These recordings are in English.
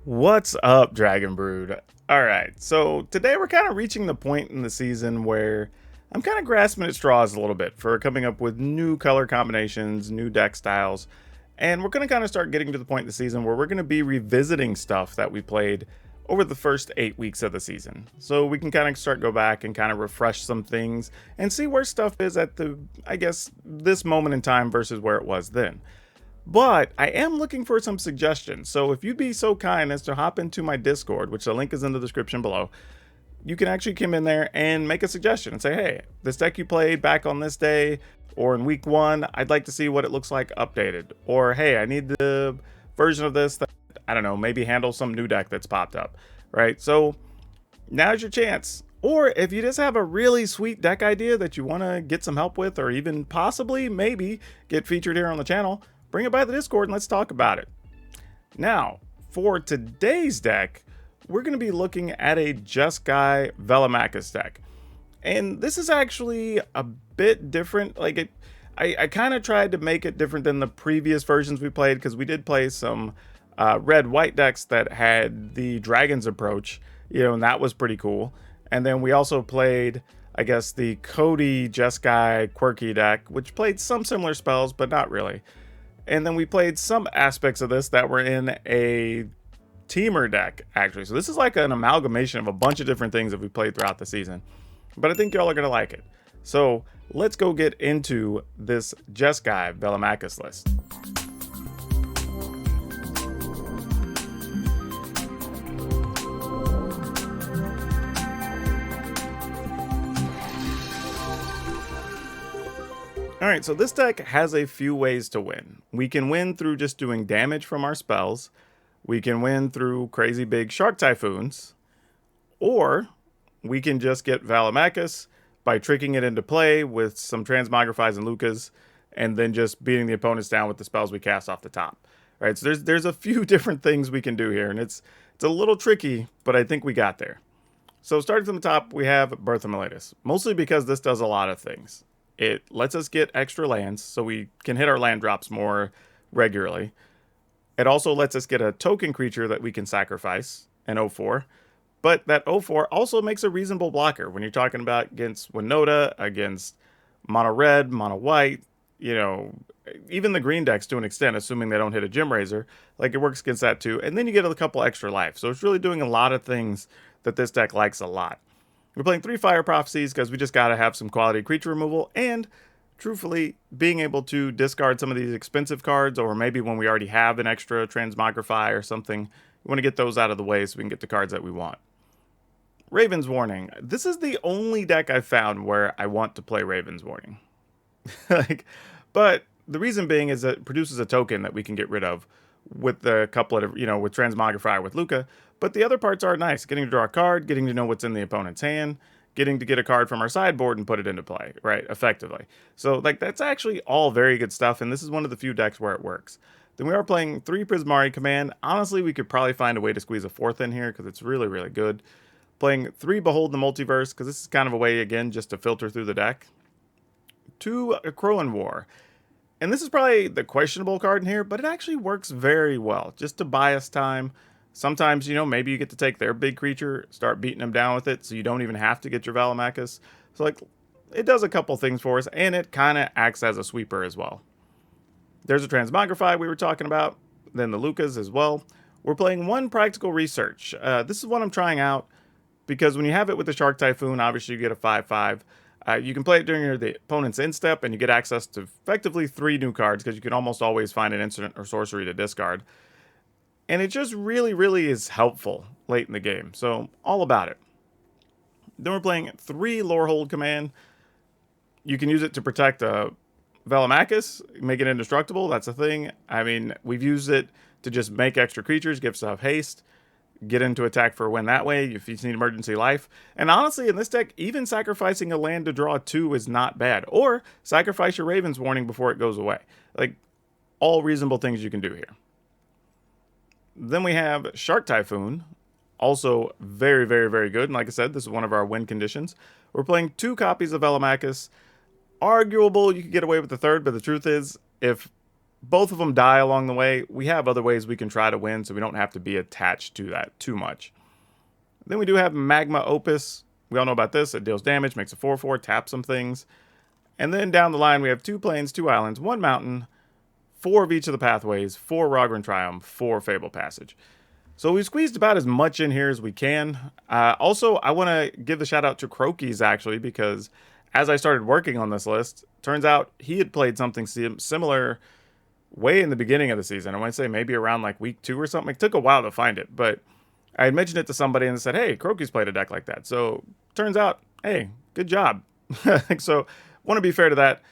What's up, Dragon Brood? Alright, so today we're kind of reaching the point in the season where I'm kind of grasping at straws a little bit for coming up with new color combinations, new deck styles, and we're going to kind of start getting to the point in the season where we're going to be revisiting stuff that we played over the first 8 weeks of the season. So we can kind of go back and kind of refresh some things and see where stuff is at I guess, this moment in time versus where it was then. But I am looking for some suggestions, so if you'd be so kind as to hop into my Discord, which the link is in the description below, you can actually come in there and make a suggestion and say, hey, this deck you played back on this day or in week 1, I'd like to see what it looks like updated. Or, hey, I need the version of this that, I don't know, maybe handle some new deck that's popped up, right? So now's your chance. Or if you just have a really sweet deck idea that you want to get some help with, or even possibly maybe get featured here on the channel, bring it by the Discord and let's talk about it. Now, for today's deck, we're going to be looking at a Jeskai Velomachus deck. And this is actually a bit different. I kind of tried to make it different than the previous versions we played, because we did play some red-white decks that had the Dragon's approach, and that was pretty cool. And then we also played, I guess, the Cody Jeskai quirky deck, which played some similar spells, but not really. And then we played some aspects of this that were in a teamer deck, actually. So this is like an amalgamation of a bunch of different things that we played throughout the season. But I think y'all are going to like it. So let's go get into this Jeskai Velomachus list. Alright, so this deck has a few ways to win. We can win through just doing damage from our spells. We can win through crazy big Shark Typhoons. Or we can just get Velomachus by tricking it into play with some Transmogrifies and Lucas, and then just beating the opponents down with the spells we cast off the top. Alright, so there's a few different things we can do here, and it's a little tricky, but I think we got there. So starting from the top, we have Birth of Meletis, mostly because this does a lot of things. It lets us get extra lands, so we can hit our land drops more regularly. It also lets us get a token creature that we can sacrifice, an 0/4. But that 0/4 also makes a reasonable blocker when you're talking about against Winota, against mono red, mono white, even the green decks to an extent, assuming they don't hit a Gem Razor. Like, it works against that too. And then you get a couple extra life. So it's really doing a lot of things that this deck likes a lot. We're playing 3 Fire Prophecies because we just got to have some quality creature removal, and truthfully, being able to discard some of these expensive cards, or maybe when we already have an extra Transmogrify or something, we want to get those out of the way so we can get the cards that we want. Raven's Warning. This is the only deck I've found where I want to play Raven's Warning. But the reason being is that it produces a token that we can get rid of with the couplet of, with Transmogrify with Luca. But the other parts are nice. Getting to draw a card, getting to know what's in the opponent's hand, getting to get a card from our sideboard and put it into play, right, effectively. So, that's actually all very good stuff, and this is one of the few decks where it works. Then we are playing 3 Primari Command. Honestly, we could probably find a way to squeeze a 4th in here because it's really, really good. Playing 3 Behold the Multiverse, because this is kind of a way, again, just to filter through the deck. 2 Crowan War. And this is probably the questionable card in here, but it actually works very well, just to buy us time. Sometimes, maybe you get to take their big creature, start beating them down with it, so you don't even have to get your Velomachus. So, it does a couple things for us, and it kind of acts as a sweeper as well. There's a Transmogrify we were talking about, then the Lucas as well. We're playing 1 Practical Research. This is what I'm trying out, because when you have it with the Shark Typhoon, obviously you get a 5/5. You can play it during the opponent's end step, and you get access to effectively 3 new cards, because you can almost always find an instant or sorcery to discard. And it just really, really is helpful late in the game. So, all about it. Then we're playing 3 Lorehold Command. You can use it to protect Velomachus, make it indestructible. That's a thing. I mean, we've used it to just make extra creatures, give stuff haste, get into attack for a win that way if you need emergency life. And honestly, in this deck, even sacrificing a land to draw 2 is not bad. Or sacrifice your Raven's Warning before it goes away. All reasonable things you can do here. Then we have Shark Typhoon, also very, very, very good. And like I said, this is one of our win conditions. We're playing 2 copies of Velomachus. Arguable, you could get away with the 3rd, but the truth is, if both of them die along the way, we have other ways we can try to win, so we don't have to be attached to that too much. Then we do have Magma Opus. We all know about this. It deals damage, makes a 4/4, taps some things. And then down the line, we have 2 plains, 2 islands, 1 mountain, 4 of each of the pathways, 4 Rogran Triumph, 4 Fable Passage. So we've squeezed about as much in here as we can. Also, I want to give the shout out to Croakies, actually, because as I started working on this list, turns out he had played something similar way in the beginning of the season. I want to say maybe around like week 2 or something. It took a while to find it, but I had mentioned it to somebody and said, hey, Croakies played a deck like that. So turns out, hey, good job. So want to be fair to that.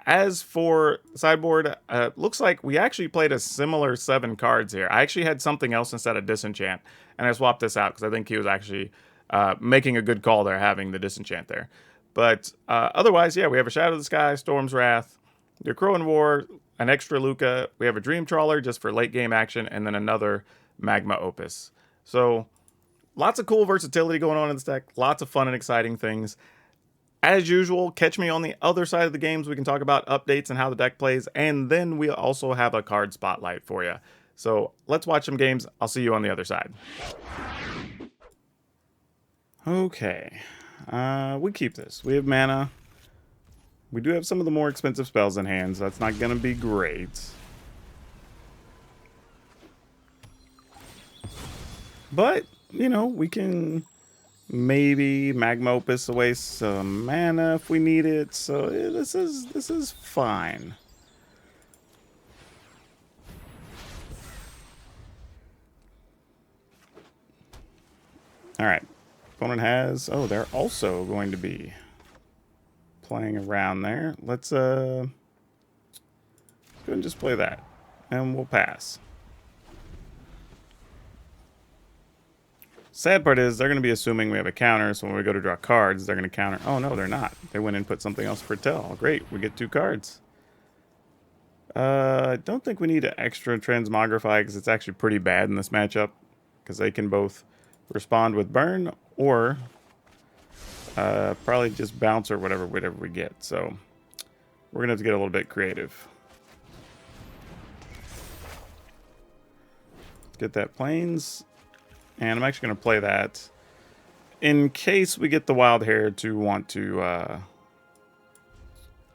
As for sideboard, looks like we actually played a similar 7 cards here. I actually had something else instead of Disenchant, and I swapped this out because I think he was actually making a good call there, having the Disenchant there. But otherwise, yeah, we have a Shadow of the Sky, Storm's Wrath, your Crow and War, an extra Luca. We have a Dream Trawler just for late game action, and then another Magma Opus. So lots of cool versatility going on in this deck. Lots of fun and exciting things. As usual, catch me on the other side of the games. We can talk about updates and how the deck plays, and then we also have a card spotlight for you. So let's watch some games. I'll see you on the other side. Okay, we keep this. We have mana. We do have some of the more expensive spells in hand, so that's not going to be great. But, you know, we can maybe Magma Opus away some mana if we need it. So this is fine. All right. Opponent has... Oh, they're also going to be playing around there. Let's go and just play that. And we'll pass. Sad part is they're going to be assuming we have a counter, so when we go to draw cards, they're going to counter. Oh, no, they're not. They went and put something else for tell. Great, we get 2 cards. I don't think we need an extra Transmogrify because it's actually pretty bad in this matchup because they can both respond with burn or probably just bounce or whatever we get. So we're going to have to get a little bit creative. Get that plains. And I'm actually going to play that in case we get the wild hair to want to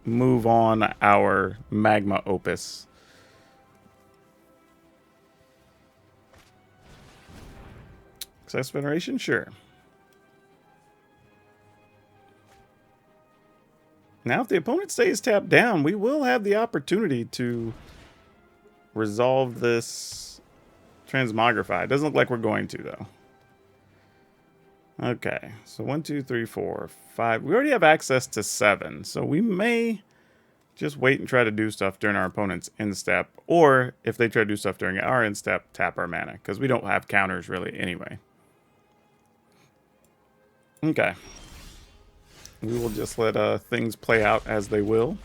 move on our Magma Opus. Success Veneration? Sure. Now, if the opponent stays tapped down, we will have the opportunity to resolve this Transmogrify. It doesn't look like we're going to, though. Okay, so 1, 2, 3, 4, 5. We already have access to 7, so we may just wait and try to do stuff during our opponent's end step, or if they try to do stuff during our end step, tap our mana, because we don't have counters really anyway. Okay. We will just let things play out as they will.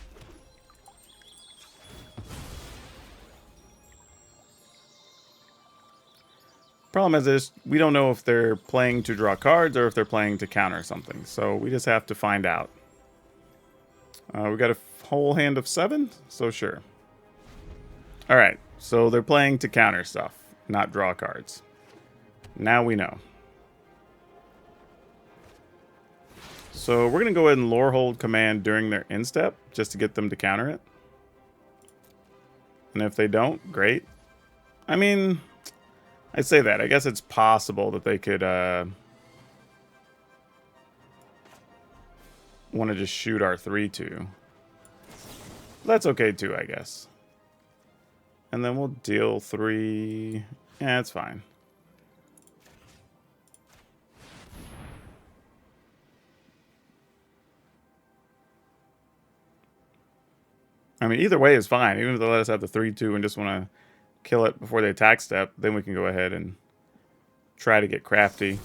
Problem is we don't know if they're playing to draw cards or if they're playing to counter something. So we just have to find out. We got a whole hand of 7, so sure. All right, so they're playing to counter stuff, not draw cards. Now we know. So we're going to go ahead and Lorehold command during their end step just to get them to counter it. And if they don't, great. I mean... I say that. I guess it's possible that they could want to just shoot our 3/2. That's okay too, I guess. And then we'll deal 3. Yeah, it's fine. I mean, either way is fine. Even if they let us have the 3/2 and just want to kill it before they attack step, then we can go ahead and try to get crafty.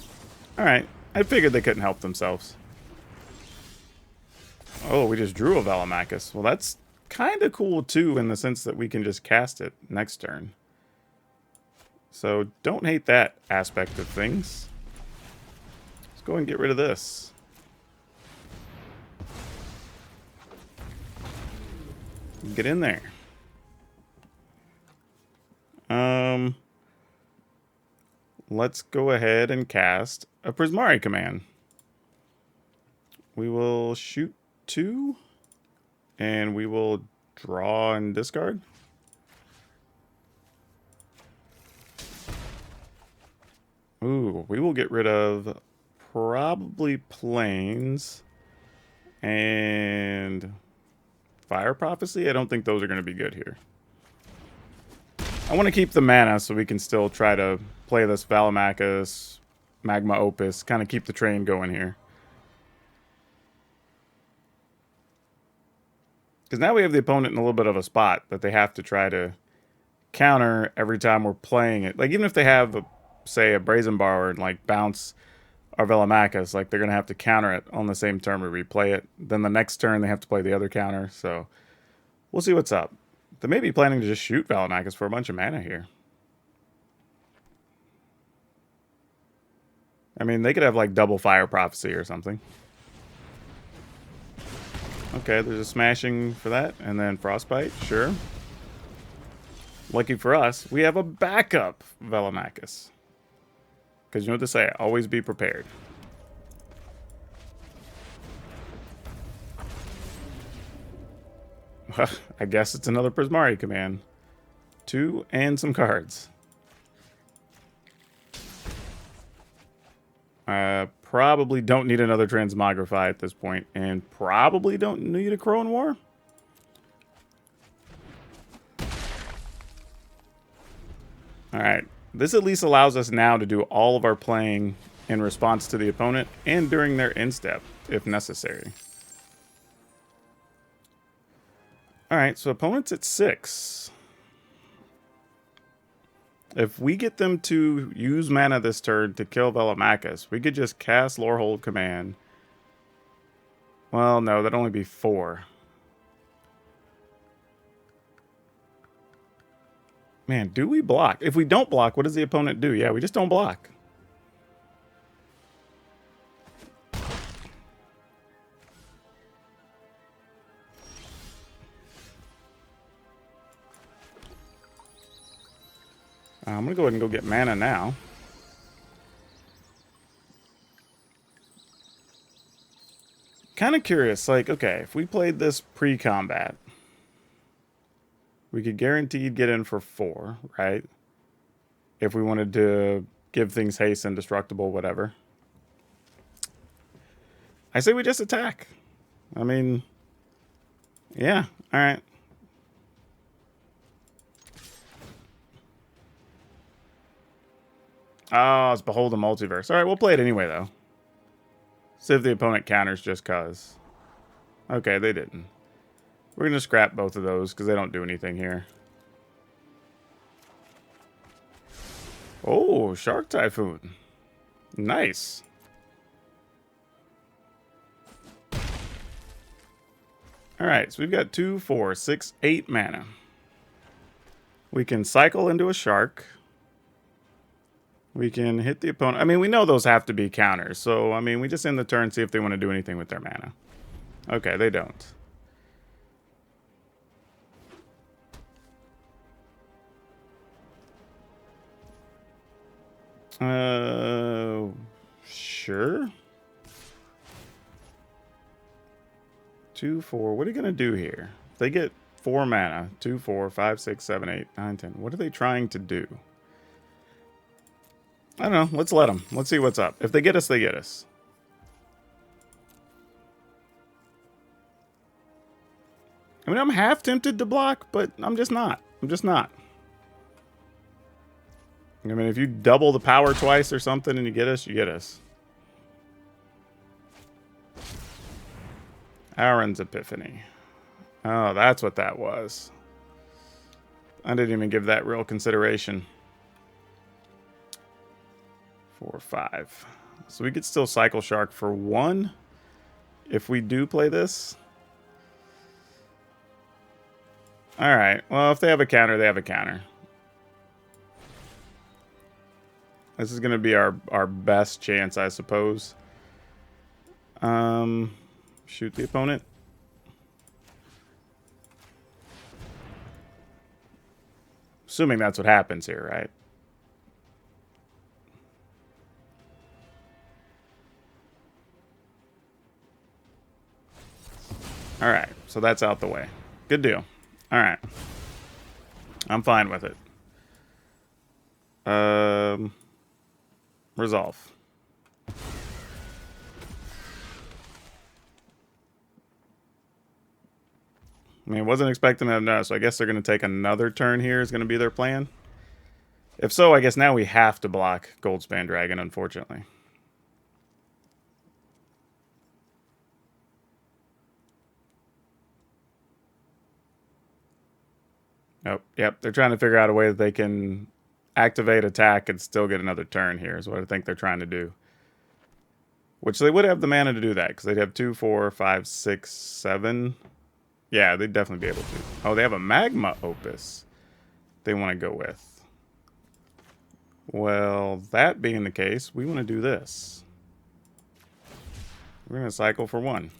Alright, I figured they couldn't help themselves. Oh, we just drew a Velomachus. Well, that's kind of cool too, in the sense that we can just cast it next turn. So don't hate that aspect of things. Let's go and get rid of this. Get in there. Let's go ahead and cast a Prismari command. We will shoot 2, and we will draw and discard. Ooh, we will get rid of probably Plains and Fire Prophecy. I don't think those are going to be good here. I want to keep the mana so we can still try to play this Velomachus, Magma Opus, kind of keep the train going here. Because now we have the opponent in a little bit of a spot that they have to try to counter every time we're playing it. Like, even if they have, say, a Brazen Borrower and, like, bounce our Velomachus, like, they're going to have to counter it on the same turn we replay it. Then the next turn, they have to play the other counter. So, we'll see what's up. They may be planning to just shoot Velomachus for a bunch of mana here. I mean, they could have, like, double Fire Prophecy or something. Okay, there's a smashing for that, and then Frostbite, sure. Lucky for us, we have a backup Velomachus. Because you know what to say, always be prepared. I guess it's another Prismari command. 2 and some cards. Probably don't need another Transmogrify at this point, and probably don't need a Crow and War. Alright, this at least allows us now to do all of our playing in response to the opponent and during their instep, if necessary. Alright, so opponent's at 6. If we get them to use mana this turn to kill Velomachus, we could just cast Lorehold command. Well, no, that'd only be 4. Man, do we block? If we don't block, what does the opponent do? Yeah, we just don't block. I'm going to go ahead and go get mana now. Kind of curious, like, okay, if we played this pre-combat, we could guaranteed get in for 4, right? If we wanted to give things haste, indestructible, whatever. I say we just attack. I mean, yeah, alright. Oh, it's Behold the Multiverse. Alright, we'll play it anyway, though. See if the opponent counters just cuz. Okay, they didn't. We're going to scrap both of those because they don't do anything here. Oh, Shark Typhoon. Nice. Alright, so we've got 2, 4, 6, 8 mana. We can cycle into a shark. We can hit the opponent. I mean, we know those have to be counters. So, I mean, we just end the turn, see if they want to do anything with their mana. Okay, they don't. Sure. 2, 4. What are you going to do here? They get 4 mana. 2, 4, 5, 6, 7, 8, 9, 10. What are they trying to do? I don't know. Let's let them. Let's see what's up. If they get us, they get us. I mean, I'm half tempted to block, but I'm just not. I'm just not. I mean, if you double the power twice or something and you get us, you get us. Aaron's Epiphany. Oh, that's what that was. I didn't even give that real consideration. 4, 5. So we could still cycle Shark for 1 if we do play this. Alright, well, if they have a counter, they have a counter. This is going to be our best chance, I suppose. Shoot the opponent. assuming that's what happens here, right? All right, so that's out the way. Good deal. All right. I'm fine with it. Resolve. I mean, wasn't expecting them to, so I guess they're going to take another turn here is going to be their plan. If so, I guess now we have to block Goldspan Dragon, unfortunately. Oh, yep. They're trying to figure out a way that they can activate attack and still get another turn here is what I think they're trying to do. Which they would have the mana to do that, because they'd have 2, 4, 5, 6, 7. Yeah, they'd definitely be able to. Oh, they have a Magma Opus they want to go with. Well, that being the case, we want to do this. We're going to cycle for 1.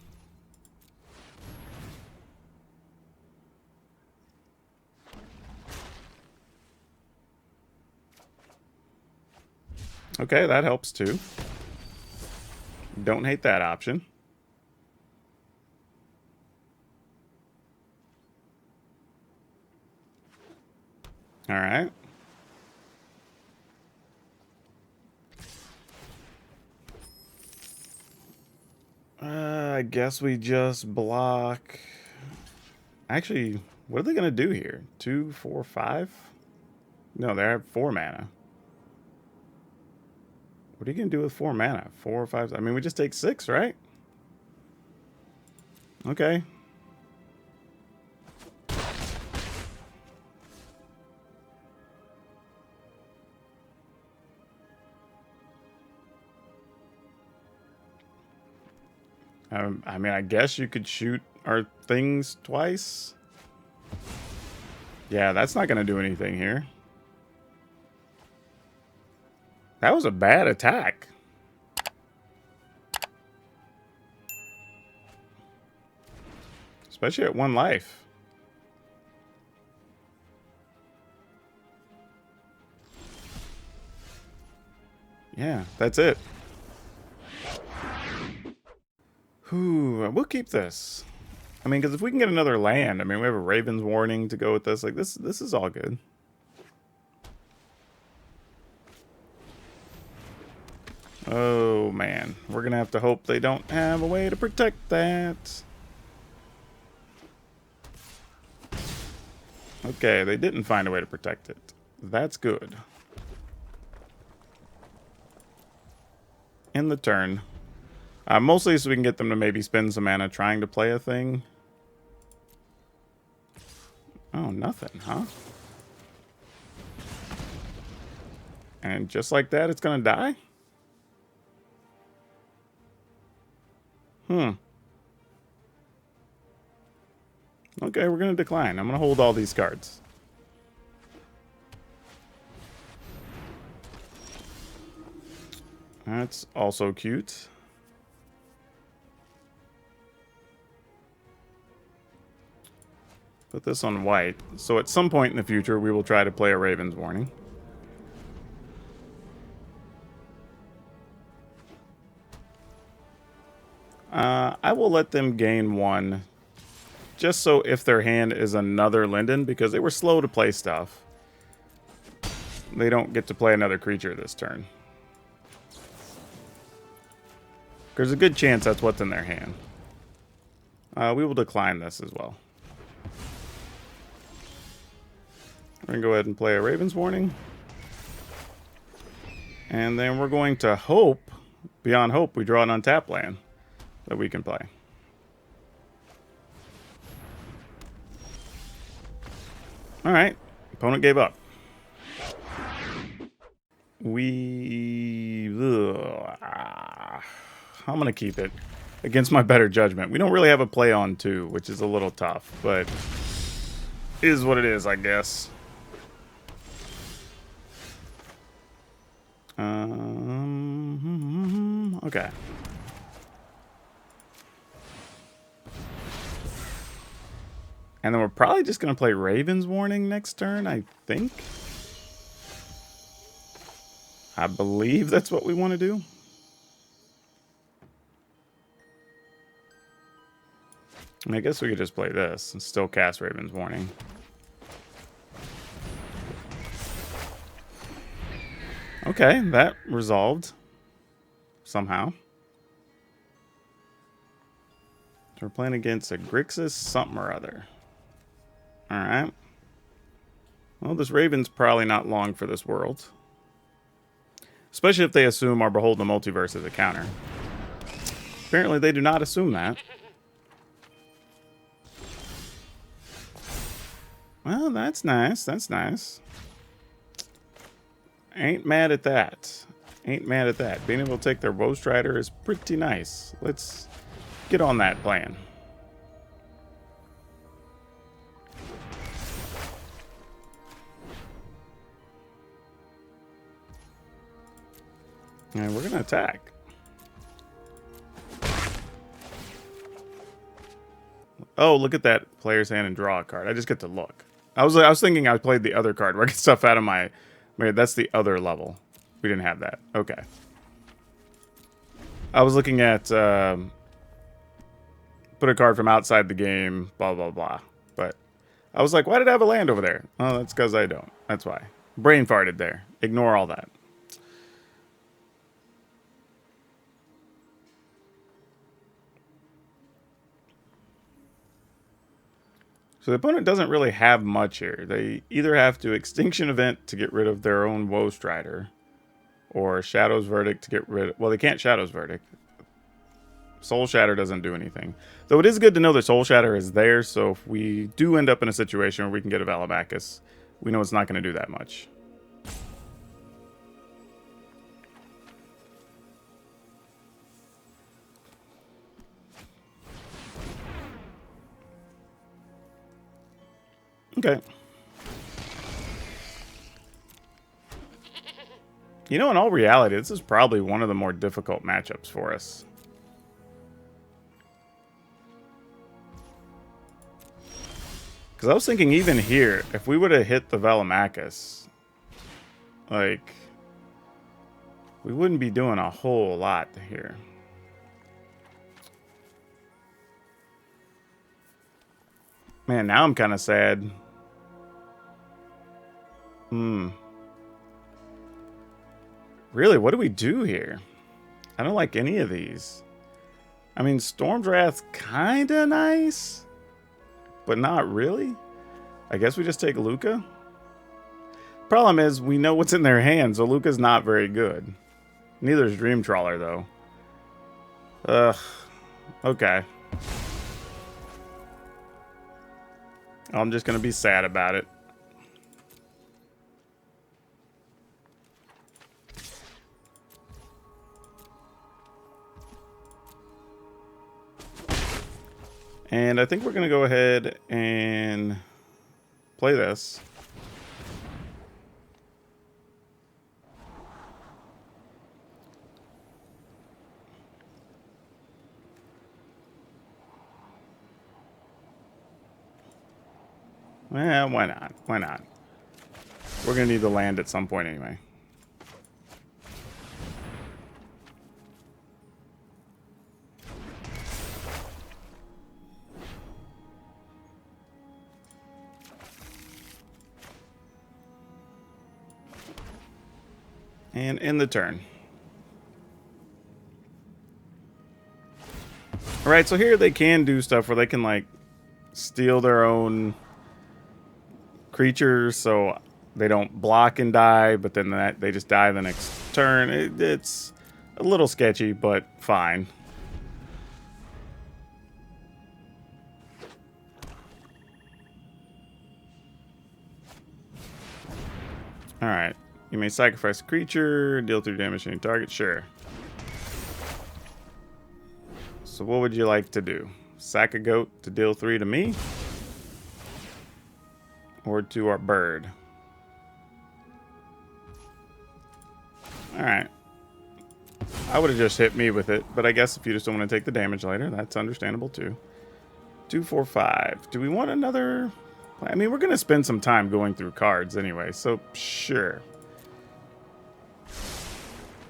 Okay, that helps too. Don't hate that option. All right. I guess we just block. Actually, what are they going to do here? 2, 4, 5? No, they have 4 mana. What are you going to do with 4 mana? 4 or 5? I mean, we just take 6, right? Okay. I mean, I guess you could shoot our things twice. Yeah, that's not going to do anything here. That was a bad attack. Especially at 1 life. Yeah, that's it. Whew, we'll keep this. I mean, because if we can get another land, I mean, we have a Raven's Warning to go with this. Like, this is all good. Oh, man. We're going to have to hope they don't have a way to protect that. Okay, they didn't find a way to protect it. That's good. In the turn. Mostly so we can get them to maybe spend some mana trying to play a thing. Oh, nothing, huh? And just like that, it's going to die? Okay, we're going to decline. I'm going to hold all these cards. That's also cute. Put this on white. So at some point in the future, we will try to play a Raven's Warning. I will let them gain 1. Just so if their hand is another Linden, because they were slow to play stuff, they don't get to play another creature this turn. There's a good chance that's what's in their hand. We will decline this as well. We're going to go ahead and play a Raven's Warning. And then we're going to hope, beyond hope, we draw an untapped land that we can play. Alright, opponent gave up. I'm going to keep it against my better judgment. We don't really have a play on 2, which is a little tough, but is what it is, I guess. Okay. And then we're probably just going to play Raven's Warning next turn, I think. I believe that's what we want to do. I mean, I guess we could just play this and still cast Raven's Warning. Okay, that resolved somehow. So we're playing against a Grixis something or other. Alright. Well, this Raven's probably not long for this world. Especially if they assume our Behold the Multiverse is a counter. Apparently they do not assume that. Well, that's nice. That's nice. Ain't mad at that. Ain't mad at that. Being able to take their Woe Strider is pretty nice. Let's get on that plan. And we're going to attack. Oh, look at that player's hand and draw a card. I just get to look. I was thinking I played the other card where I get stuff out of my... That's the other level. We didn't have that. Okay. I was looking at... put a card from outside the game, blah, blah, blah. But I was like, why did I have a land over there? Oh, that's because I don't. That's why. Brain farted there. Ignore all that. So the opponent doesn't really have much here. They either have to Extinction Event to get rid of their own Woe Strider, or Shadow's Verdict to get rid of... Well, they can't Shadow's Verdict. Soul Shatter doesn't do anything. Though it is good to know that Soul Shatter is there, so if we do end up in a situation where we can get a Velomachus, we know it's not going to do that much. Okay. You know, in all reality, this is probably one of the more difficult matchups for us. Because I was thinking even here, if we would have hit the Velomachus, like, we wouldn't be doing a whole lot here. Man, now I'm kind of sad. Really, what do we do here? I don't like any of these. I mean, Storm's Wrath's kind of nice, but not really. I guess we just take Luca. Problem is, we know what's in their hands, so Luca's not very good. Neither is Dream Trawler, though. Ugh. Okay. I'm just going to be sad about it. And I think we're going to go ahead and play this. Well, why not? Why not? We're going to need the land at some point anyway. And end the turn. Alright, so here they can do stuff where they can, like, steal their own creatures so they don't block and die, but then they just die the next turn. It's a little sketchy, but fine. Alright. You may sacrifice a creature, deal 3 damage to any target. Sure. So what would you like to do? Sack a goat to deal 3 to me? Or to our bird? Alright. I would have just hit me with it, but I guess if you just don't want to take the damage later, that's understandable too. 2, 4, 5. Do we want another? I mean, we're going to spend some time going through cards anyway, so sure.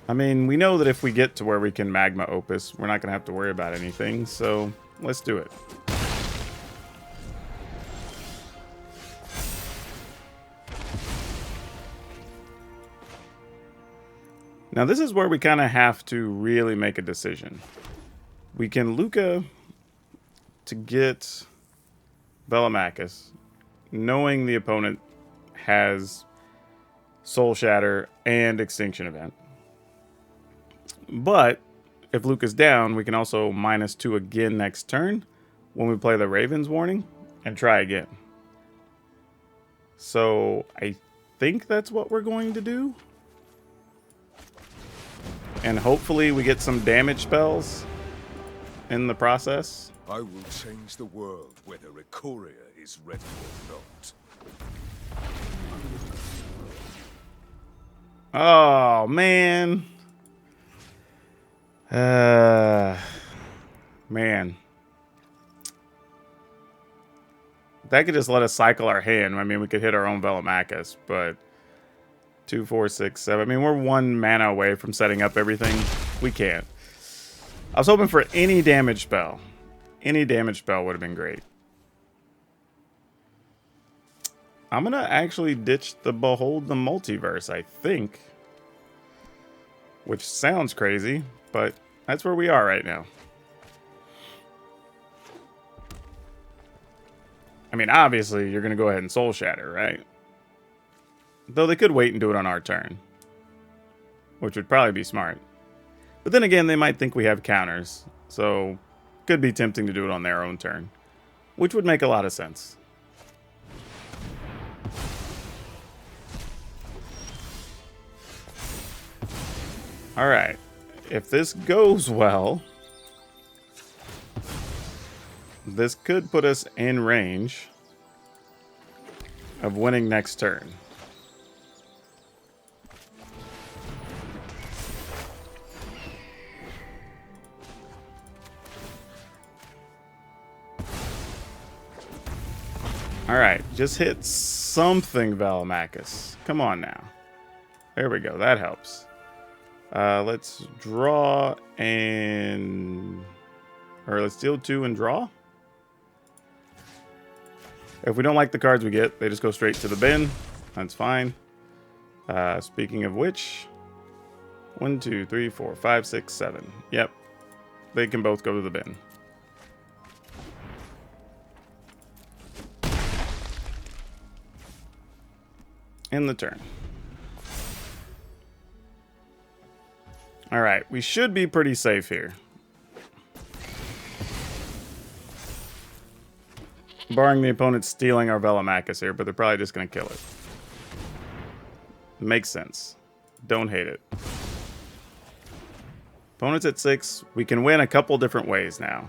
I mean, we know that if we get to where we can Magma Opus, we're not going to have to worry about anything, so let's do it. Now, this is where we kind of have to really make a decision. We can Luca to get Velomachus, knowing the opponent has Soul Shatter and Extinction Event. But if Luca's down, we can also -2 again next turn when we play the Raven's Warning and try again. So I think that's what we're going to do. And hopefully we get some damage spells in the process. I will change the world whether Ikoria is ready or not. Oh, man. Man. That could just let us cycle our hand. I mean, we could hit our own Velomachus, but 2, 4, 6, 7. I mean, we're 1 mana away from setting up everything. We can't. I was hoping for any damage spell. Any damage spell would have been great. I'm going to actually ditch the Behold the Multiverse, I think. Which sounds crazy, but that's where we are right now. I mean, obviously, you're going to go ahead and Soul Shatter, right? Though they could wait and do it on our turn. Which would probably be smart. But then again, they might think we have counters. So, could be tempting to do it on their own turn. Which would make a lot of sense. Alright. If this goes well, this could put us in range of winning next turn. Alright, just hit something, Velomachus. Come on now. There we go, that helps. Let's draw and... Or let's deal 2 and draw. If we don't like the cards we get, they just go straight to the bin. That's fine. Speaking of which... 1, 2, 3, 4, 5, 6, 7. Yep. They can both go to the bin. In the turn. Alright, we should be pretty safe here. Barring the opponent stealing our Velomachus here, but they're probably just going to kill it. Makes sense. Don't hate it. Opponent's at 6. We can win a couple different ways now.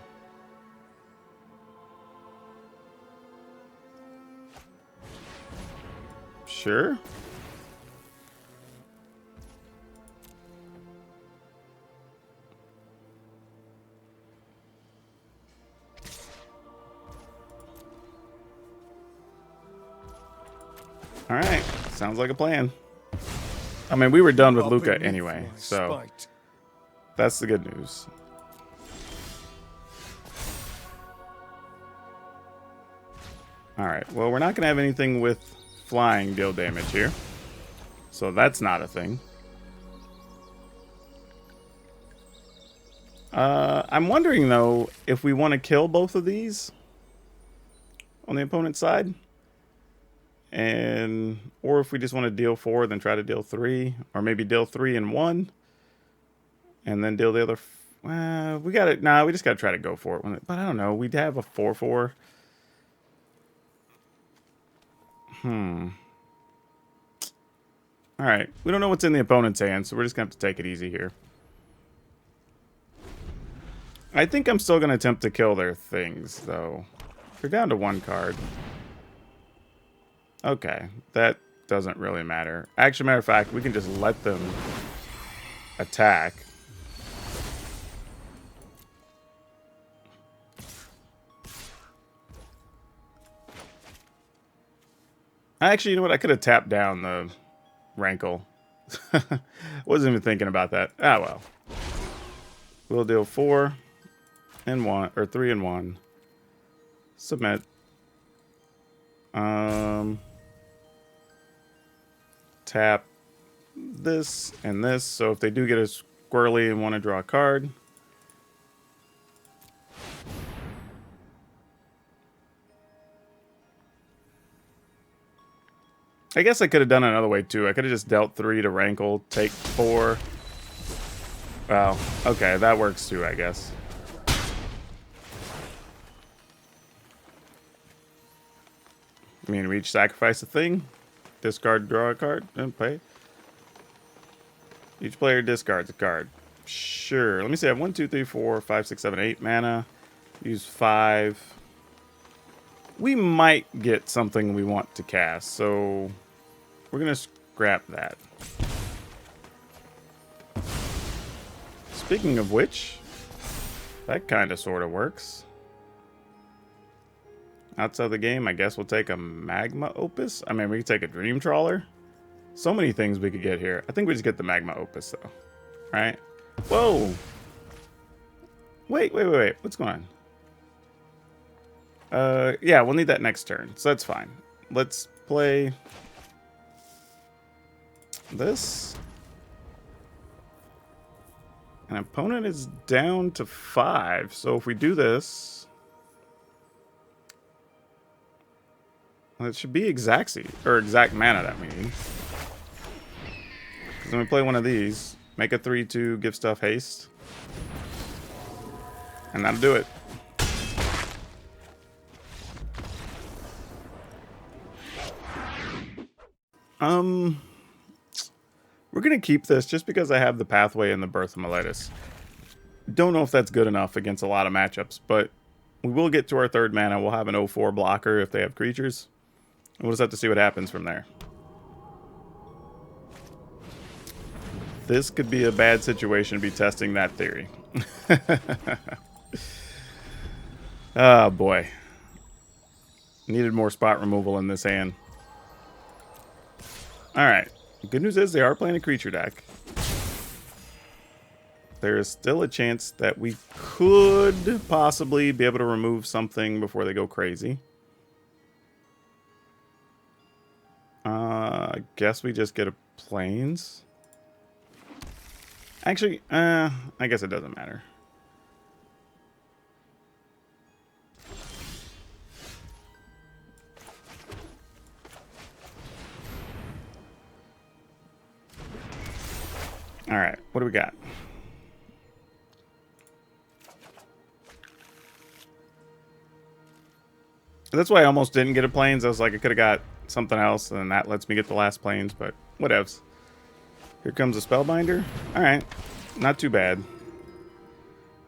Sure. All right, sounds like a plan. I mean, we were done with Luca anyway, so that's the good news. All right, well, we're not going to have anything with flying deal damage here, so that's not a thing. I'm wondering, though, if we want to kill both of these on the opponent's side. Or if we just want to deal 4, then try to deal 3, or maybe deal 3 and 1, and then deal the other. We got it. Nah, we just got to try to go for it. But I don't know. We'd have a 4/4. All right. We don't know what's in the opponent's hand, so we're just gonna have to take it easy here. I think I'm still gonna attempt to kill their things, though. They're down to 1 card. Okay, that doesn't really matter. Actually, matter of fact, we can just let them attack. Actually, you know what? I could have tapped down the Rankle. Wasn't even thinking about that. Ah, well. We'll deal 4 and 1, or 3 and 1. Submit. Tap this and this. So if they do get a squirrely and want to draw a card. I guess I could have done it another way too. I could have just dealt 3 to Rankle, take 4. Well, okay, that works too, I guess. I mean, we each sacrifice a thing, discard, draw a card, and play. Each player discards a card. Sure. Let me see. I have 1, 2, 3, 4, 5, 6, 7, 8 mana. Use 5. We might get something we want to cast, so we're going to scrap that. Speaking of which, that kind of sort of works. Outside the game, I guess we'll take a Magma Opus. I mean, we could take a Dream Trawler. So many things we could get here. I think we just get the Magma Opus, though. Right? Whoa! Wait. What's going on? Yeah, we'll need that next turn, so that's fine. Let's play this. An opponent is down to 5, so if we do this, well, it should be exact mana, that means. Then we play one of these, make a 3/2, give stuff haste, and that'll do it. We're gonna keep this just because I have the Pathway and the Birth of Meletis. Don't know if that's good enough against a lot of matchups, but we will get to our 3rd mana. We'll have an 0/4 blocker if they have creatures. And we'll just have to see what happens from there. This could be a bad situation to be testing that theory. Oh boy. Needed more spot removal in this hand. Alright. Good news is they are playing a creature deck. There is still a chance that we could possibly be able to remove something before they go crazy. I guess we just get a Plains. Actually, I guess it doesn't matter. Alright, what do we got? That's why I almost didn't get a Plains. I was like, I could have got something else, and that lets me get the last Plains, but whatevs. Here comes a Spellbinder. Alright, not too bad.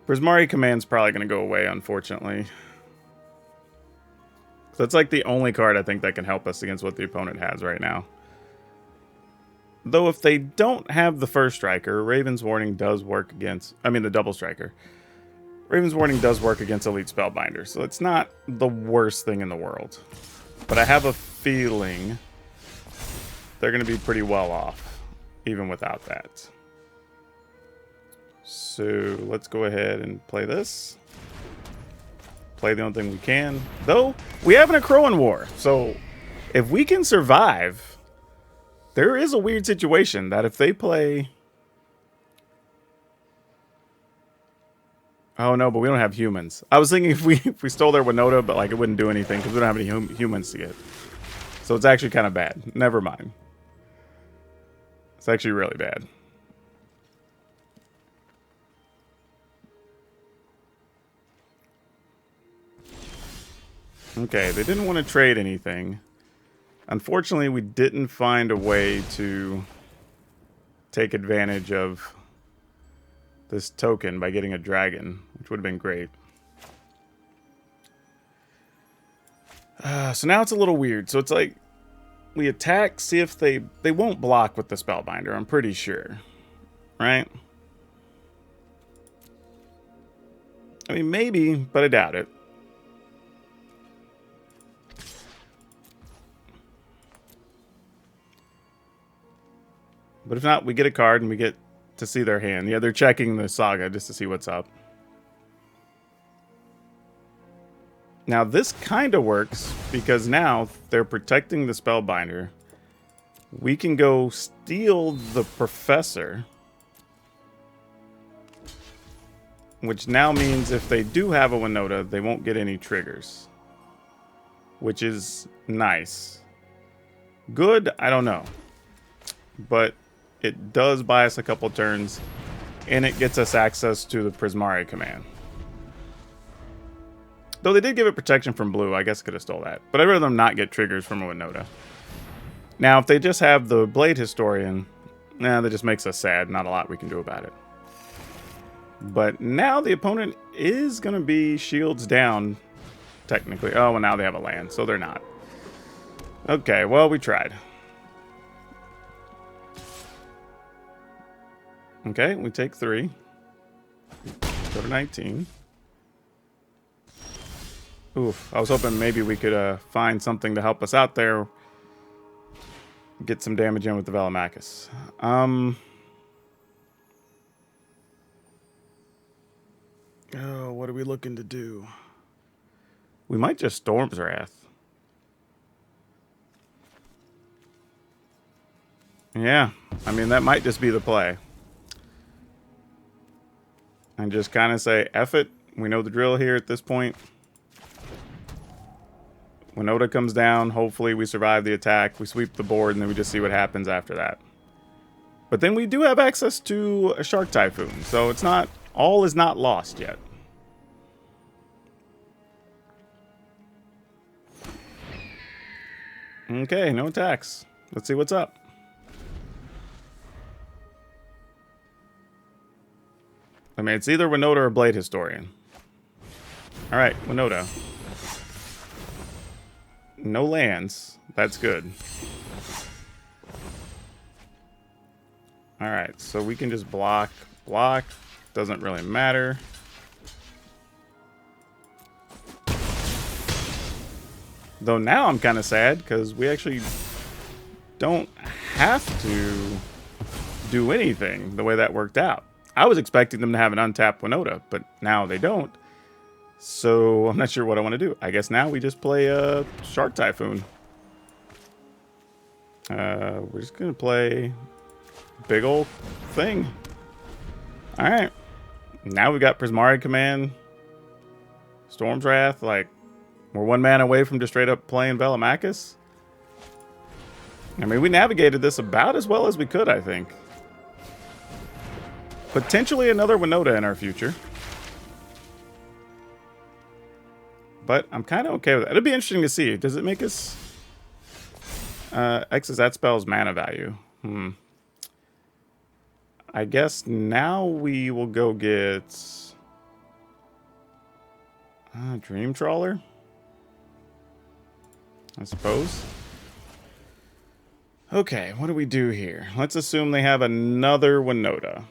Primari Command's probably going to go away, unfortunately. That's like the only card I think that can help us against what the opponent has right now. Though if they don't have the first striker, Raven's Warning does work against... I mean, the double striker. Raven's Warning does work against Elite Spellbinder, so it's not the worst thing in the world. But I have a feeling they're going to be pretty well off, even without that. So let's go ahead and play this. Play the only thing we can. Though, we have an Akroan War, so if we can survive... There is a weird situation that if they play... Oh no, but we don't have humans. I was thinking if we stole their Winota, but like it wouldn't do anything because we don't have any humans to get. So it's actually kind of bad. Never mind. It's actually really bad. Okay, they didn't want to trade anything. Unfortunately, we didn't find a way to take advantage of this token by getting a dragon, which would have been great. So now it's a little weird. So it's like we attack, see if they won't block with the Spellbinder, I'm pretty sure. Right? I mean, maybe, but I doubt it. But if not, we get a card and we get to see their hand. Yeah, they're checking the Saga just to see what's up. Now, this kind of works because now they're protecting the Spellbinder. We can go steal the Professor. Which now means if they do have a Winota, they won't get any triggers. Which is nice. Good? I don't know. But it does buy us a couple turns. And it gets us access to the Primari command. Though they did give it protection from blue, I guess I could have stole that. But I'd rather them not get triggers from a Winota. Now, if they just have the Blade Historian, that just makes us sad. Not a lot we can do about it. But now the opponent is going to be shields down, technically. Oh, well, now they have a land, so they're not. Okay, well, we tried. Okay, we take 3. Go to 19. Oof, I was hoping maybe we could find something to help us out there. Get some damage in with the Velomachus. Oh, what are we looking to do? We might just Storm's Wrath. Yeah, I mean, that might just be the play. And just kind of say, F it. We know the drill here at this point. Winota comes down. Hopefully we survive the attack. We sweep the board, and then we just see what happens after that. But then we do have access to a Shark Typhoon, so it's not... all is not lost yet. Okay, no attacks. Let's see what's up. I mean, it's either Winota or Blade Historian. Alright, Winota. No lands. That's good. Alright, so we can just block. Block. Doesn't really matter. Though now I'm kind of sad because we actually don't have to do anything the way that worked out. I was expecting them to have an untapped Winota, but now they don't. So I'm not sure what I want to do. I guess now we just play a Shark Typhoon. We're just going to play big old thing. Alright. Now we got Primari command. Storm's Wrath. Like, we're 1 mana away from just straight up playing Velomachus. I mean, we navigated this about as well as we could, I think. Potentially another Winota in our future. But I'm kind of okay with that. It'll be interesting to see. Does it make us... X's that spell's mana value. I guess now we will go get... Dream Trawler? I suppose. Okay, what do we do here? Let's assume they have another Winota.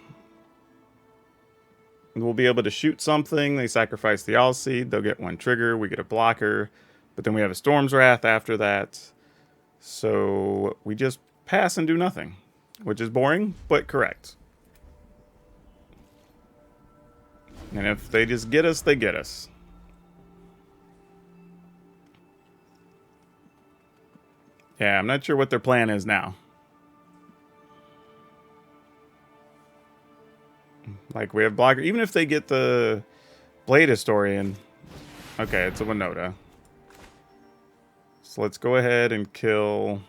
We'll be able to shoot something. They sacrifice the All Seed. They'll get 1 trigger. We get a blocker. But then we have a Storm's Wrath after that. So we just pass and do nothing. Which is boring, but correct. And if they just get us, they get us. Yeah, I'm not sure what their plan is now. Like, we have blocker. Even if they get the Blade Historian. Okay, it's a Winota. So let's go ahead and kill...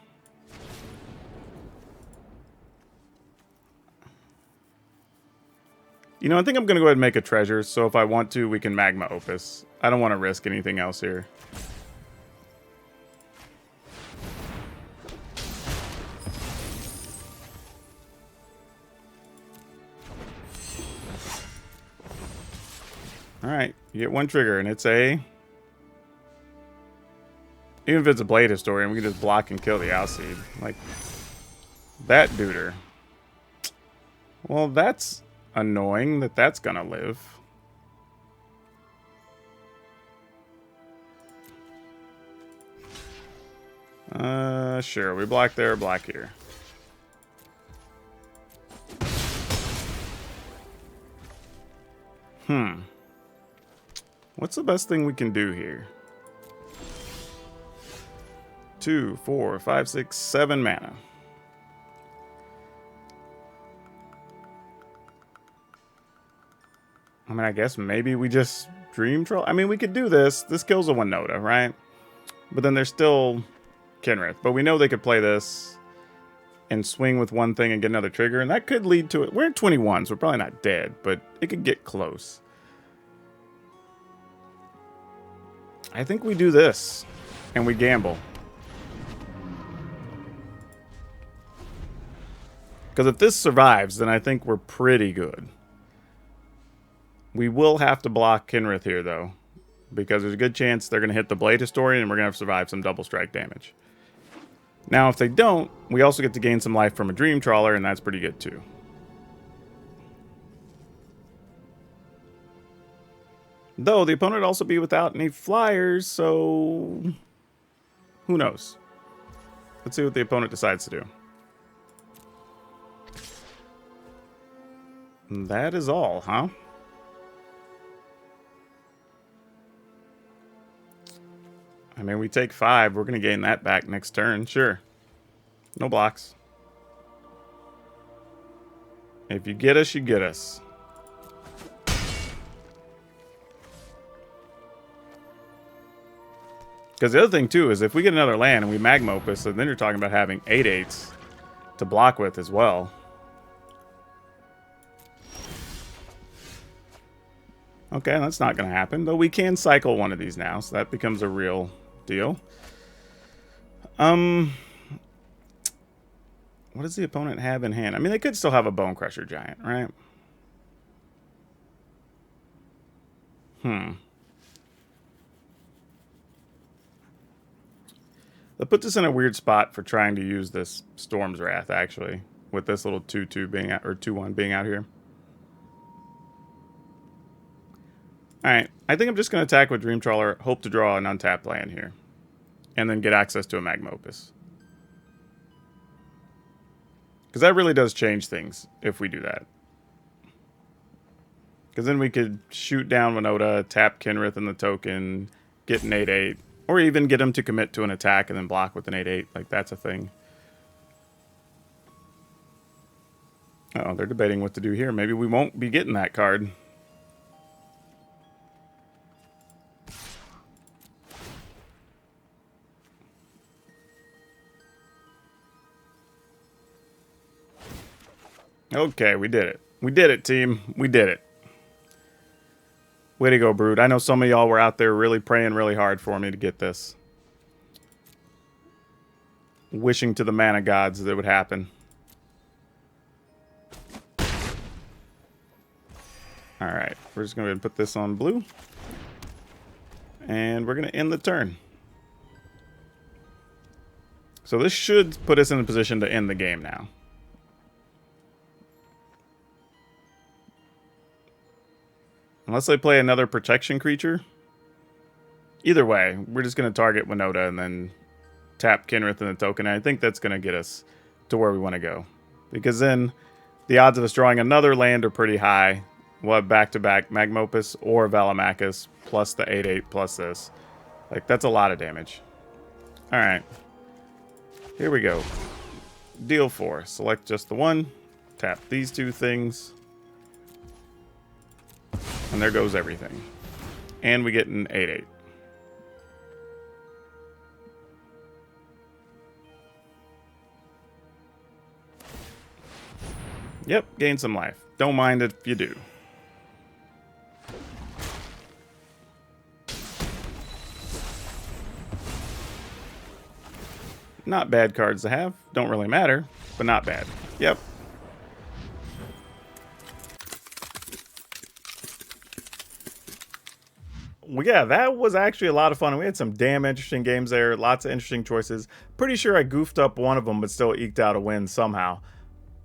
You know, I think I'm going to go ahead and make a treasure. So if I want to, we can Magma Opus. I don't want to risk anything else here. Alright, you get 1 trigger, and it's a... Even if it's a Blade Historian, we can just block and kill the Outseed. Like, that duder. Well, that's annoying that that's gonna live. Sure, we block there, block here. What's the best thing we can do here? 2, 4, 5, 6, 7 mana. I mean, I guess maybe we just Dream Troll. I mean, we could do this. This kills a Winota, right? But then there's still Kinrith. But we know they could play this and swing with one thing and get another trigger. And that could lead to it. We're at 21, so we're probably not dead. But it could get close. I think we do this. And we gamble. Because if this survives, then I think we're pretty good. We will have to block Kinrith here, though. Because there's a good chance they're going to hit the Blade Historian and we're going to have to survive some double strike damage. Now, if they don't, we also get to gain some life from a Dream Trawler, and that's pretty good, too. Though, the opponent would also be without any flyers, so... who knows? Let's see what the opponent decides to do. And that is all, huh? I mean, we take 5. We're going to gain that back next turn. Sure. No blocks. If you get us, you get us. Because the other thing, too, is if we get another land and we Magma Opus, then you're talking about having 8/8s to block with as well. Okay, that's not going to happen. Though we can cycle one of these now, so that becomes a real deal. What does the opponent have in hand? I mean, they could still have a Bone Crusher Giant, right? That puts us in a weird spot for trying to use this Storm's Wrath, actually, with this little 2/2 being out, or 2/1 being out here. Alright, I think I'm just going to attack with Dream Trawler, hope to draw an untapped land here. And then get access to a Magma Opus. Because that really does change things if we do that. Because then we could shoot down Winota, tap Kinrith in the token, get an 8/8. Or even get him to commit to an attack and then block with an 8/8. Like, that's a thing. Uh-oh, they're debating what to do here. Maybe we won't be getting that card. Okay, we did it. We did it, team. We did it. Way to go, Brood. I know some of y'all were out there really praying really hard for me to get this. Wishing to the mana gods that it would happen. Alright, we're just going to put this on blue. And we're going to end the turn. So this should put us in a position to end the game now. Unless they play another protection creature. Either way, we're just going to target Winota and then tap Kinrith in the token. And I think that's going to get us to where we want to go. Because then the odds of us drawing another land are pretty high. We'll have back-to-back Magma Opus or Velomachus plus the 8/8 plus this. Like, that's a lot of damage. Alright. Here we go. Deal 4. Select just the one. Tap these two things. And there goes everything. And we get an 8/8. Yep, gain some life. Don't mind if you do. Not bad cards to have. Don't really matter, but not bad. Yep. Well, yeah, that was actually a lot of fun. We had some damn interesting games there. Lots of interesting choices. Pretty sure I goofed up one of them, but still eked out a win somehow.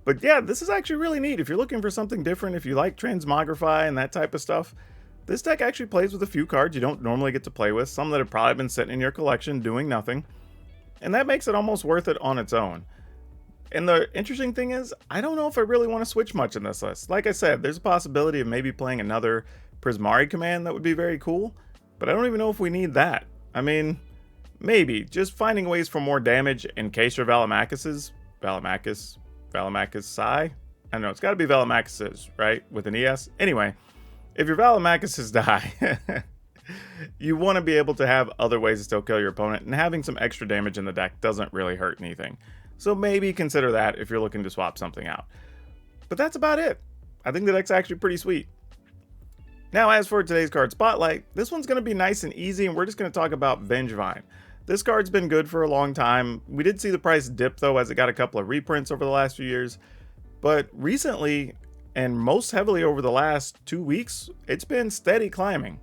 But yeah, this is actually really neat. If you're looking for something different, if you like Transmogrify and that type of stuff, this deck actually plays with a few cards you don't normally get to play with. Some that have probably been sitting in your collection doing nothing. And that makes it almost worth it on its own. And the interesting thing is, I don't know if I really want to switch much in this list. Like I said, there's a possibility of maybe playing another Prismari command that would be very cool, but I don't even know if we need that. I mean, maybe just finding ways for more damage in case your Velomachus, Sai? I don't know, it's got to be Velomachus, right? With an ES. Anyway, if your Velomachus die, you want to be able to have other ways to still kill your opponent, and having some extra damage in the deck doesn't really hurt anything. So maybe consider that if you're looking to swap something out. But that's about it. I think the deck's actually pretty sweet. Now, as for today's card spotlight, this one's going to be nice and easy, and we're just going to talk about Vengevine. This card's been good for a long time. We did see the price dip, though, as it got a couple of reprints over the last few years. But recently, and most heavily over the last 2 weeks, it's been steady climbing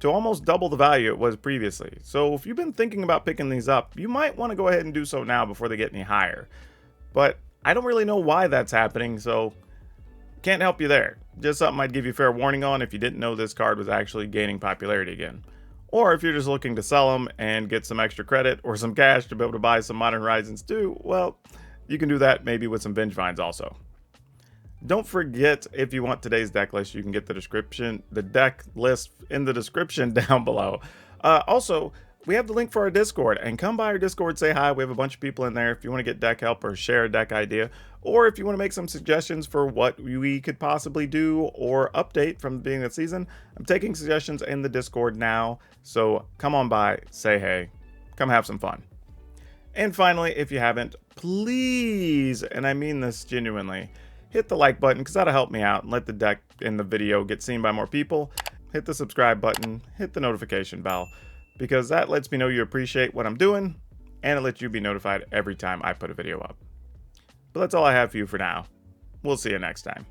to almost double the value it was previously. So if you've been thinking about picking these up, you might want to go ahead and do so now before they get any higher. But I don't really know why that's happening, so can't help you there. Just something I'd give you fair warning on if you didn't know this card was actually gaining popularity again. Or if you're just looking to sell them and get some extra credit or some cash to be able to buy some Modern Horizons too, well, you can do that maybe with some Vengevines also. Don't forget, if you want today's deck list, you can get the deck list in the description down below. Also, we have the link for our Discord, and come by our Discord, say hi. We have a bunch of people in there if you want to get deck help or share a deck idea, or if you want to make some suggestions for what we could possibly do or update from the beginning of the season. I'm taking suggestions in the Discord now, so come on by, say hey, come have some fun. And finally, if you haven't, please, and I mean this genuinely, hit the like button because that'll help me out and let the deck in the video get seen by more people. Hit the subscribe button, hit the notification bell, because that lets me know you appreciate what I'm doing, and it lets you be notified every time I put a video up. But that's all I have for you for now. We'll see you next time.